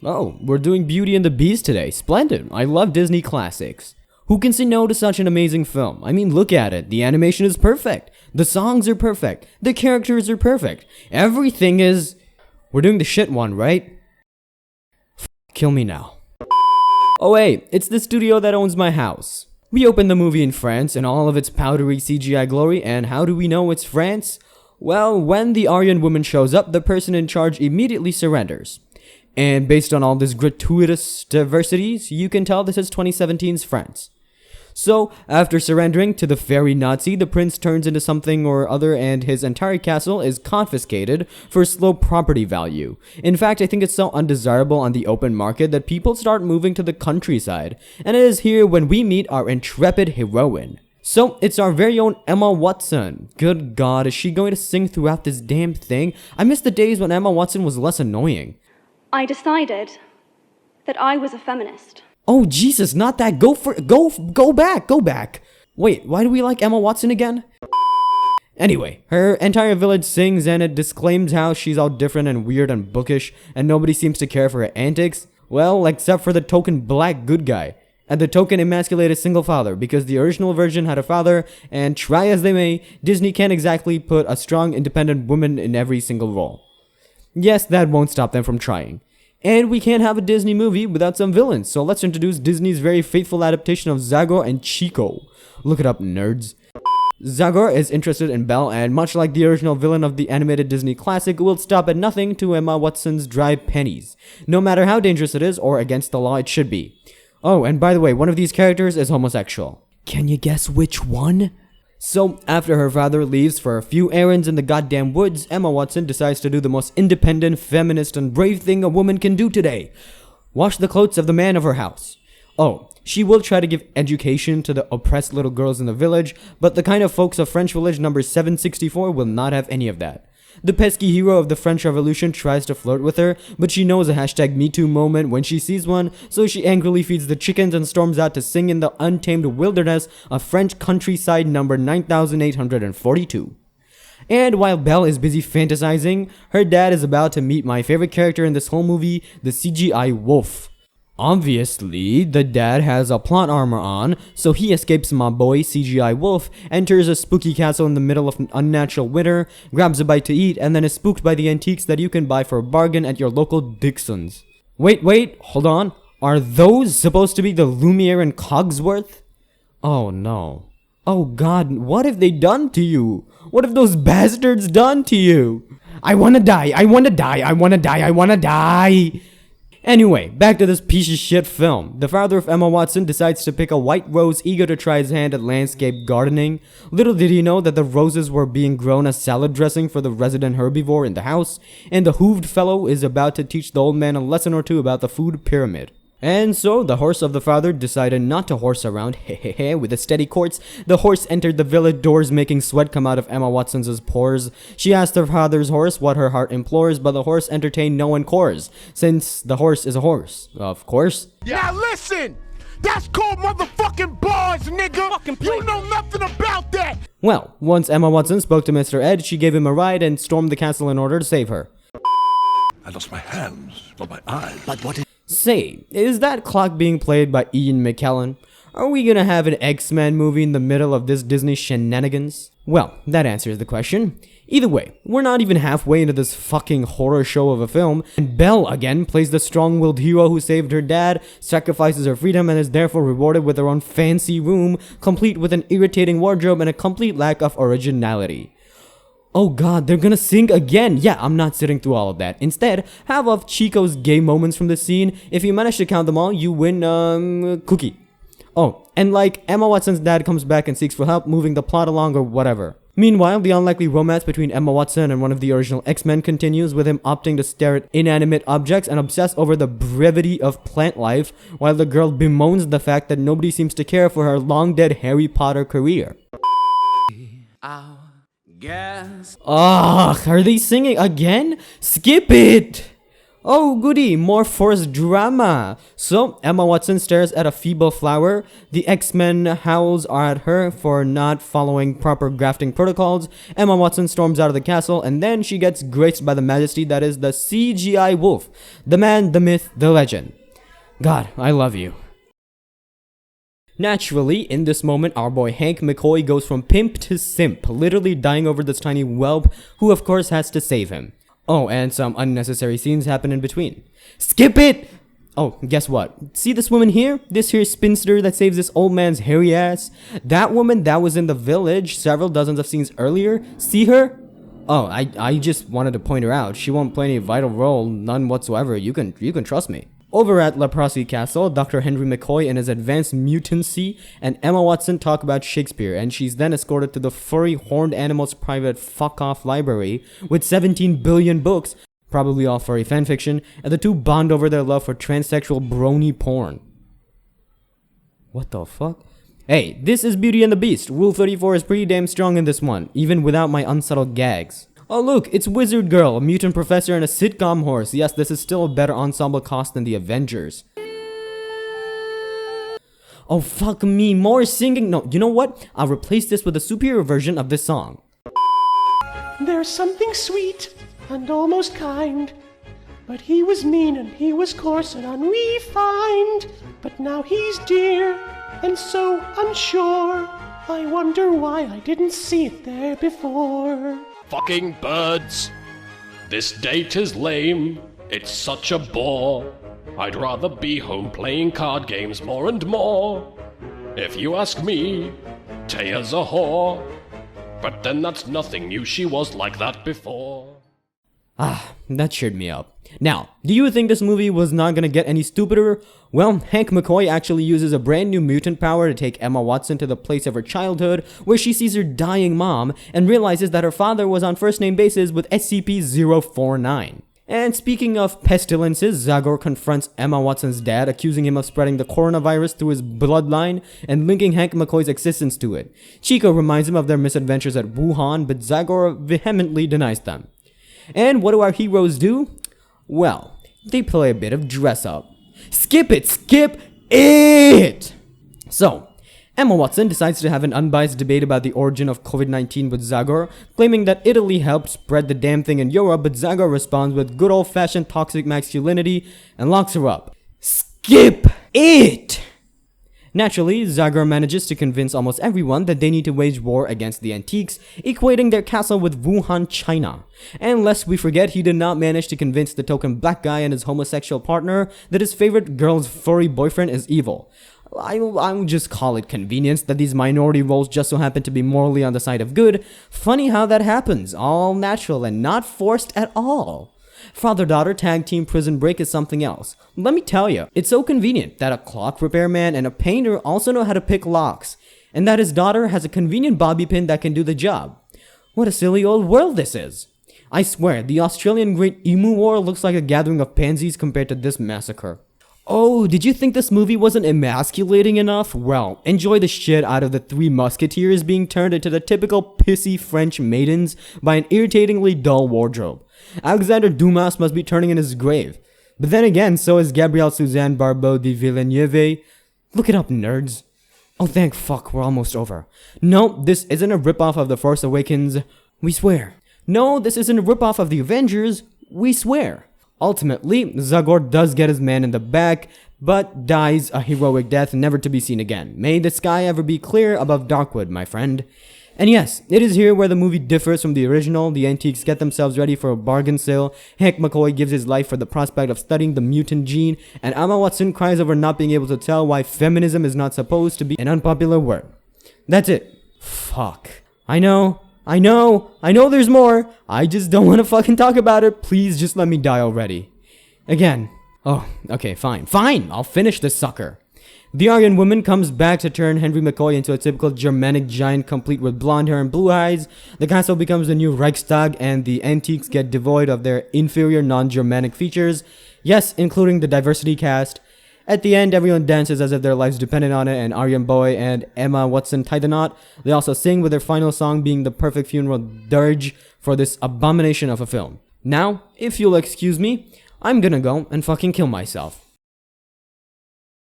Oh, we're doing Beauty and the Beast today. Splendid. I love Disney classics. Who can say no to such an amazing film? I mean, look at it. The animation is perfect. The songs are perfect. The characters are perfect. Everything is... We're doing the shit one, right? Kill me now. Oh hey, it's the studio that owns my house. We opened the movie in France in all of its powdery CGI glory, and how do we know it's France? Well, when the Aryan woman shows up, the person in charge immediately surrenders. And based on all this gratuitous diversities, you can tell this is 2017's France. So, after surrendering to the fairy Nazi, the prince turns into something or other and his entire castle is confiscated for slow property value. In fact, I think it's so undesirable on the open market that people start moving to the countryside, and it is here when we meet our intrepid heroine. So, it's our very own Emma Watson. Good God, is she going to sing throughout this damn thing? I miss the days when Emma Watson was less annoying. I decided that I was a feminist. Oh Jesus, not that. Go back. Wait, why do we like Emma Watson again? Anyway, her entire village sings and it disclaims how she's all different and weird and bookish and nobody seems to care for her antics. Well, except for the token black good guy and the token emasculated single father, because the original version had a father, and try as they may, Disney can't exactly put a strong independent woman in every single role. Yes, that won't stop them from trying. And we can't have a Disney movie without some villains, so let's introduce Disney's very faithful adaptation of Zagor and Chico. Look it up, nerds. Zagor is interested in Belle, and much like the original villain of the animated Disney classic, will stop at nothing to Emma Watson's dry pennies, no matter how dangerous it is or against the law it should be. Oh, and by the way, one of these characters is homosexual. Can you guess which one? So, after her father leaves for a few errands in the goddamn woods, Emma Watson decides to do the most independent, feminist, and brave thing a woman can do today. Wash the clothes of the man of her house. Oh, she will try to give education to the oppressed little girls in the village, but the kind of folks of French village number 764 will not have any of that. The pesky hero of the French Revolution tries to flirt with her, but she knows a #MeToo moment when she sees one, so she angrily feeds the chickens and storms out to sing in the untamed wilderness of French countryside number 9842. And while Belle is busy fantasizing, her dad is about to meet my favorite character in this whole movie, the CGI wolf. Obviously, the dad has a plot armor on, so he escapes my boy CGI wolf, enters a spooky castle in the middle of an unnatural winter, grabs a bite to eat, and then is spooked by the antiques that you can buy for a bargain at your local Dixon's. Wait, hold on. Are those supposed to be the Lumiere and Cogsworth? Oh no. Oh God, what have they done to you? What have those bastards done to you? I wanna die. Anyway, back to this piece of shit film. The father of Emma Watson decides to pick a white rose, eager to try his hand at landscape gardening. Little did he know that the roses were being grown as salad dressing for the resident herbivore in the house, and the hooved fellow is about to teach the old man a lesson or two about the food pyramid. And so, the horse of the father decided not to horse around, with a steady course. The horse entered the village doors, making sweat come out of Emma Watson's pores. She asked her father's horse what her heart implores, but the horse entertained no encores, since the horse is a horse, of course. Now listen! That's called motherfucking bars, nigga! You know nothing about that! Well, once Emma Watson spoke to Mr. Ed, she gave him a ride and stormed the castle in order to save her. I lost my hands, not my eyes. But what is... Say, is that clock being played by Ian McKellen? Are we gonna have an X-Men movie in the middle of this Disney shenanigans? Well, that answers the question. Either way, we're not even halfway into this fucking horror show of a film, and Belle again plays the strong-willed hero who saved her dad, sacrifices her freedom, and is therefore rewarded with her own fancy room, complete with an irritating wardrobe and a complete lack of originality. Oh God, they're gonna sing again! Yeah, I'm not sitting through all of that. Instead, have of Chico's gay moments from this scene. If you manage to count them all, you win, cookie. Oh, and like, Emma Watson's dad comes back and seeks for help moving the plot along or whatever. Meanwhile, the unlikely romance between Emma Watson and one of the original X-Men continues, with him opting to stare at inanimate objects and obsess over the brevity of plant life, while the girl bemoans the fact that nobody seems to care for her long-dead Harry Potter career. Ugh, are they singing again? Skip it! Oh goody, more forced drama. So, Emma Watson stares at a feeble flower. The X-Men howls at her for not following proper grafting protocols. Emma Watson storms out of the castle, and then she gets graced by the majesty that is the CGI wolf. The man, the myth, the legend. God, I love you. Naturally, in this moment, our boy Hank McCoy goes from pimp to simp, literally dying over this tiny whelp, who of course has to save him. Oh, and some unnecessary scenes happen in between. Skip it! Oh, guess what? See this woman here? This here spinster that saves this old man's hairy ass? That woman that was in the village several dozens of scenes earlier? See her? Oh, I just wanted to point her out. She won't play any vital role, none whatsoever. You can trust me. Over at Leprosy Castle, Dr. Henry McCoy and his advanced mutancy and Emma Watson talk about Shakespeare, and she's then escorted to the furry horned animals private fuck-off library with 17 billion books, probably all furry fanfiction, and the two bond over their love for transsexual brony porn. What the fuck? Hey, this is Beauty and the Beast. Rule 34 is pretty damn strong in this one, even without my unsubtle gags. Oh look, it's Wizard Girl, a mutant professor, and a sitcom horse. Yes, this is still a better ensemble cast than the Avengers. Oh fuck me, more singing. No, you know what? I'll replace this with a superior version of this song. There's something sweet and almost kind, but he was mean and he was coarse and unrefined. But now he's dear and so unsure. I wonder why I didn't see it there before. Fucking birds. This date is lame. It's such a bore. I'd rather be home playing card games more and more. If you ask me, Taya's a whore. But then that's nothing new, she was like that before. Ah, that cheered me up. Now, do you think this movie was not gonna get any stupider? Well, Hank McCoy actually uses a brand new mutant power to take Emma Watson to the place of her childhood, where she sees her dying mom and realizes that her father was on first name basis with SCP-049. And speaking of pestilences, Zagor confronts Emma Watson's dad, accusing him of spreading the coronavirus through his bloodline and linking Hank McCoy's existence to it. Chico reminds him of their misadventures at Wuhan, but Zagor vehemently denies them. And what do our heroes do? Well, they play a bit of dress up. Skip it! So, Emma Watson decides to have an unbiased debate about the origin of COVID-19 with Zagor, claiming that Italy helped spread the damn thing in Europe, but Zagor responds with good old-fashioned toxic masculinity and locks her up. Skip it! Naturally, Zagor manages to convince almost everyone that they need to wage war against the antiques, equating their castle with Wuhan, China. And lest we forget, he did not manage to convince the token black guy and his homosexual partner that his favorite girl's furry boyfriend is evil. I'll just call it convenience that these minority roles just so happen to be morally on the side of good. Funny how that happens, all natural and not forced at all. Father-daughter tag team prison break is something else. Let me tell you, it's so convenient that a clock repairman and a painter also know how to pick locks, and that his daughter has a convenient bobby pin that can do the job. What a silly old world this is. I swear, the Australian Great Emu War looks like a gathering of pansies compared to this massacre. Oh, did you think this movie wasn't emasculating enough? Well, enjoy the shit out of the Three Musketeers being turned into the typical pissy French maidens by an irritatingly dull wardrobe. Alexander Dumas must be turning in his grave. But then again, so is Gabrielle Suzanne Barbeau de Villeneuve. Look it up, nerds. Oh, thank fuck, we're almost over. No, this isn't a ripoff of The Force Awakens. We swear. No, this isn't a ripoff of The Avengers. We swear. Ultimately, Zagor does get his man in the back, but dies a heroic death never to be seen again. May the sky ever be clear above Darkwood, my friend. And yes, it is here where the movie differs from the original. The antiques get themselves ready for a bargain sale, Hank McCoy gives his life for the prospect of studying the mutant gene, and Emma Watson cries over not being able to tell why feminism is not supposed to be an unpopular word. That's it. Fuck. I know there's more. I just don't want to fucking talk about it. Please just let me die already. Again. Oh, okay, fine, I'll finish this sucker. The Aryan woman comes back to turn Henry McCoy into a typical Germanic giant complete with blonde hair and blue eyes. The castle becomes the new Reichstag and the antiques get devoid of their inferior non-Germanic features. Yes, including the diversity cast. At the end, everyone dances as if their lives depended on it, and Aryan Boy and Emma Watson tie the knot. They also sing, with their final song being the perfect funeral dirge for this abomination of a film. Now, if you'll excuse me, I'm gonna go and fucking kill myself.